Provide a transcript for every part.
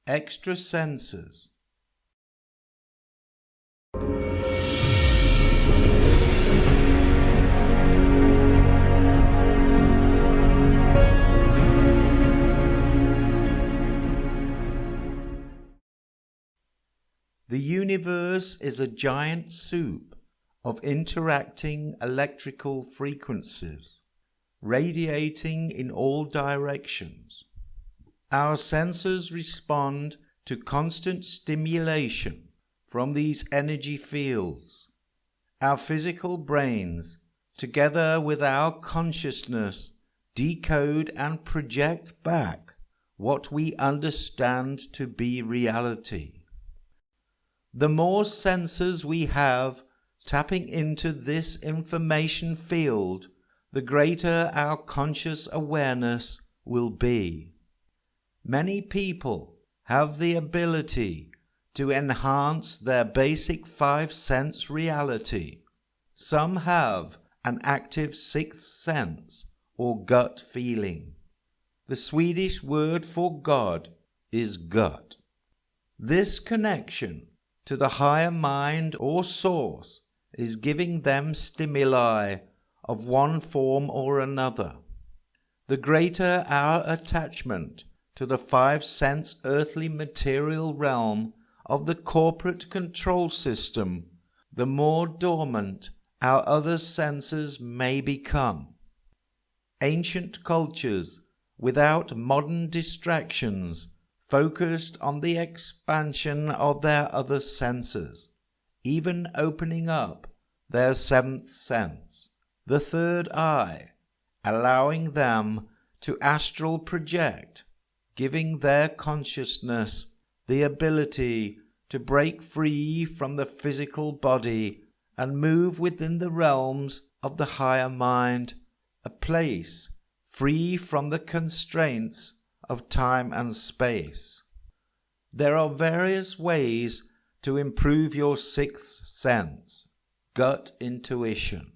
Extra senses. The universe is a giant soup of interacting electrical frequencies, radiating in all directions. Our senses respond to constant stimulation from these energy fields. Our physical brains, together with our consciousness, decode and project back what we understand to be reality. The more senses we have tapping into this information field, the greater our conscious awareness will be. Many people have the ability to enhance their basic five-sense reality. Some have an active sixth sense or gut feeling. The Swedish word for God is gut. This connection to the higher mind or source is giving them stimuli of one form or another. The greater our attachment to the five-sense earthly material realm of the corporate control system, the more dormant our other senses may become. Ancient cultures, without modern distractions, focused on the expansion of their other senses, even opening up their seventh sense, the third eye, allowing them to astral project, giving their consciousness the ability to break free from the physical body and move within the realms of the higher mind, a place free from the constraints of time and space. There are various ways to improve your sixth sense, gut intuition.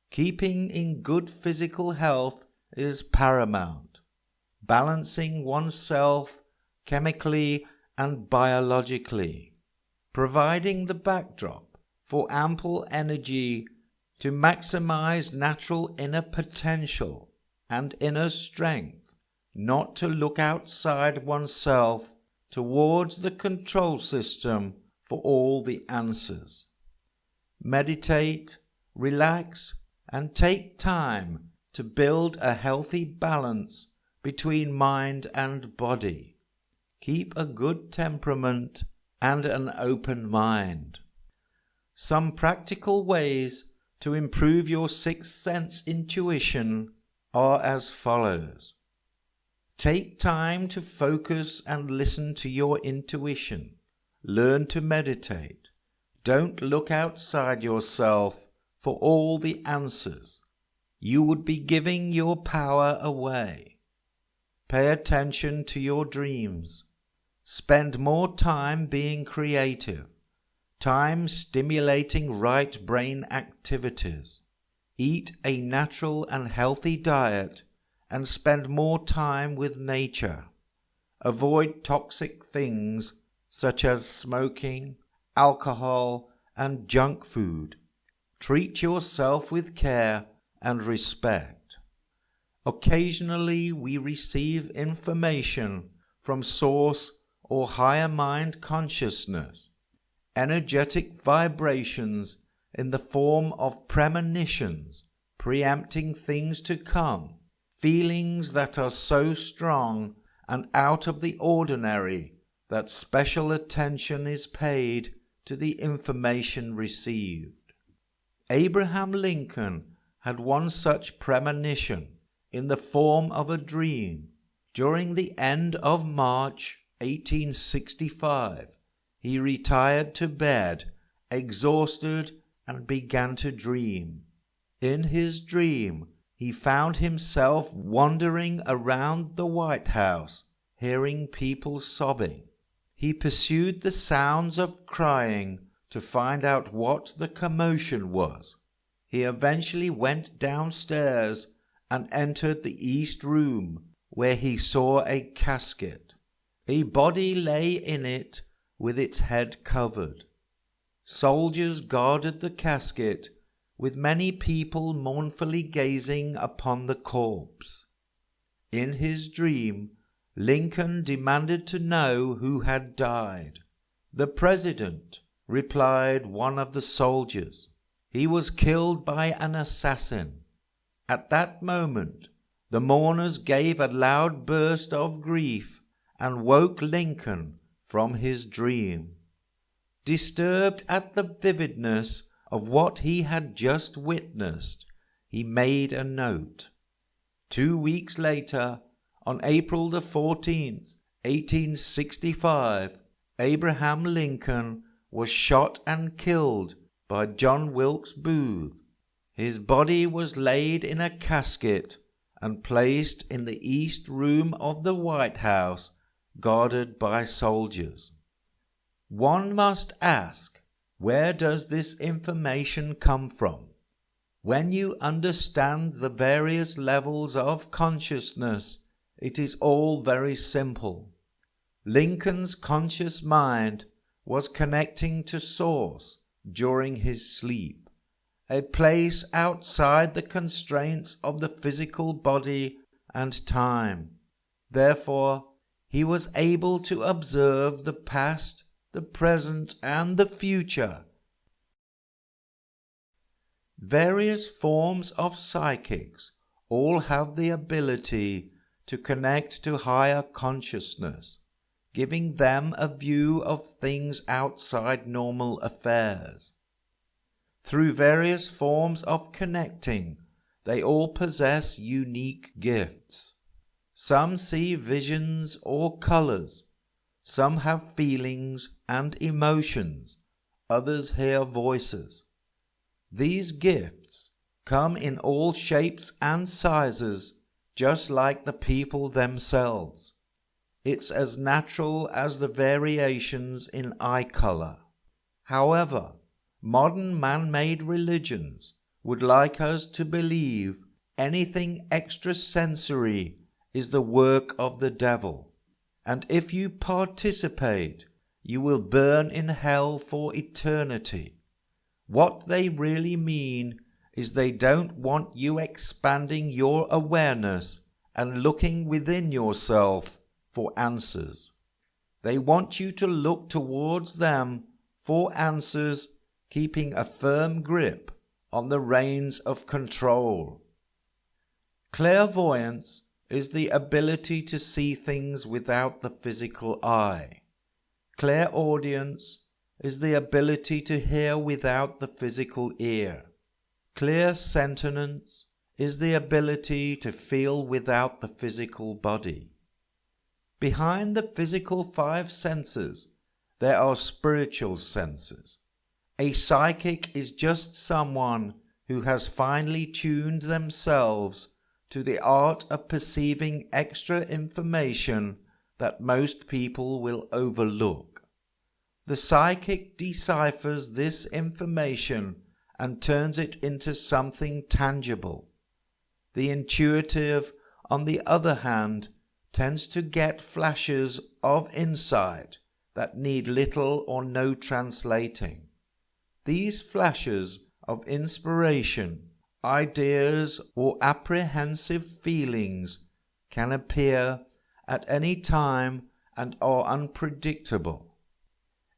Keeping in good physical health is paramount. Balancing oneself chemically and biologically, providing the backdrop for ample energy to maximize natural inner potential and inner strength, not to look outside oneself towards the control system for all the answers. Meditate, relax, and take time to build a healthy balance between mind and body. Keep a good temperament and an open mind. Some practical ways to improve your sixth sense intuition are as follows. Take time to focus and listen to your intuition. Learn to meditate. Don't look outside yourself for all the answers. You would be giving your power away. Pay attention to your dreams. Spend more time being creative, time stimulating right brain activities. Eat a natural and healthy diet and spend more time with nature. Avoid toxic things such as smoking, alcohol, and junk food. Treat yourself with care and respect. Occasionally we receive information from source or higher mind consciousness, energetic vibrations in the form of premonitions, preempting things to come, feelings that are so strong and out of the ordinary that special attention is paid to the information received. Abraham Lincoln had one such premonition in the form of a dream. During the end of March 1865, he retired to bed, exhausted, and began to dream. In his dream, he found himself wandering around the White House, hearing people sobbing. He pursued the sounds of crying to find out what the commotion was. He eventually went downstairs and entered the East Room, where he saw a casket. A body lay in it with its head covered. Soldiers guarded the casket, with many people mournfully gazing upon the corpse. In his dream, Lincoln demanded to know who had died. "The President," replied one of the soldiers. "He was killed by an assassin." At that moment, the mourners gave a loud burst of grief and woke Lincoln from his dream. Disturbed at the vividness of what he had just witnessed, he made a note. 2 weeks later, on April the 14th, 1865, Abraham Lincoln was shot and killed by John Wilkes Booth. His body was laid in a casket and placed in the East Room of the White House, guarded by soldiers. One must ask, where does this information come from? When you understand the various levels of consciousness, it is all very simple. Lincoln's conscious mind was connecting to Source during his sleep, a place outside the constraints of the physical body and time. Therefore, he was able to observe the past, the present, and the future. Various forms of psychics all have the ability to connect to higher consciousness, giving them a view of things outside normal affairs. Through various forms of connecting, they all possess unique gifts. Some see visions or colors, some have feelings and emotions, others hear voices. These gifts come in all shapes and sizes, just like the people themselves. It's as natural as the variations in eye color. However, modern man-made religions would like us to believe anything extrasensory is the work of the devil, and if you participate, you will burn in hell for eternity. What they really mean is they don't want you expanding your awareness and looking within yourself for answers. They want you to look towards them for answers, keeping a firm grip on the reins of control. Clairvoyance is the ability to see things without the physical eye. Clairaudience is the ability to hear without the physical ear. Clairsentience is the ability to feel without the physical body. Behind the physical 5 senses, there are spiritual senses. A psychic is just someone who has finely tuned themselves to the art of perceiving extra information that most people will overlook. The psychic deciphers this information and turns it into something tangible. The intuitive, on the other hand, tends to get flashes of insight that need little or no translating. These flashes of inspiration, ideas, or apprehensive feelings can appear at any time and are unpredictable.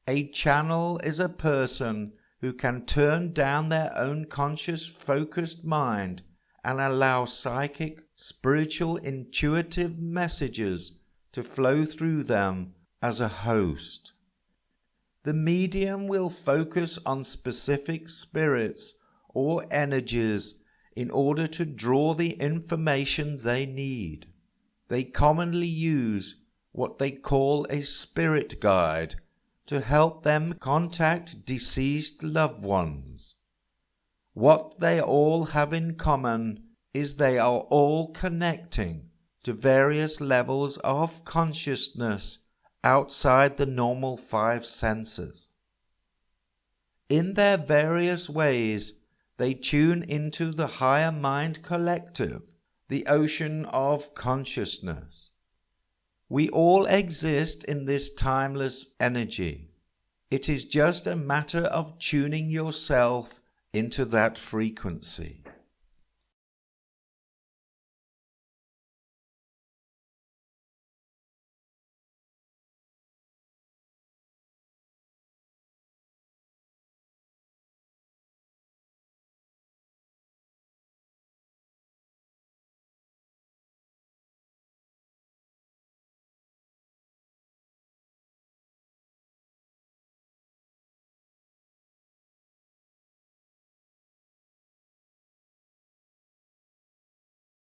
A channel is a person who can turn down their own conscious focused mind and allow psychic, spiritual, intuitive messages to flow through them as a host. The medium will focus on specific spirits or energies in order to draw the information they need. They commonly use what they call a spirit guide to help them contact deceased loved ones. What they all have in common is they are all connecting to various levels of consciousness outside the normal 5 senses. In their various ways, they tune into the higher mind collective, the ocean of consciousness. We all exist in this timeless energy. It is just a matter of tuning yourself into that frequency.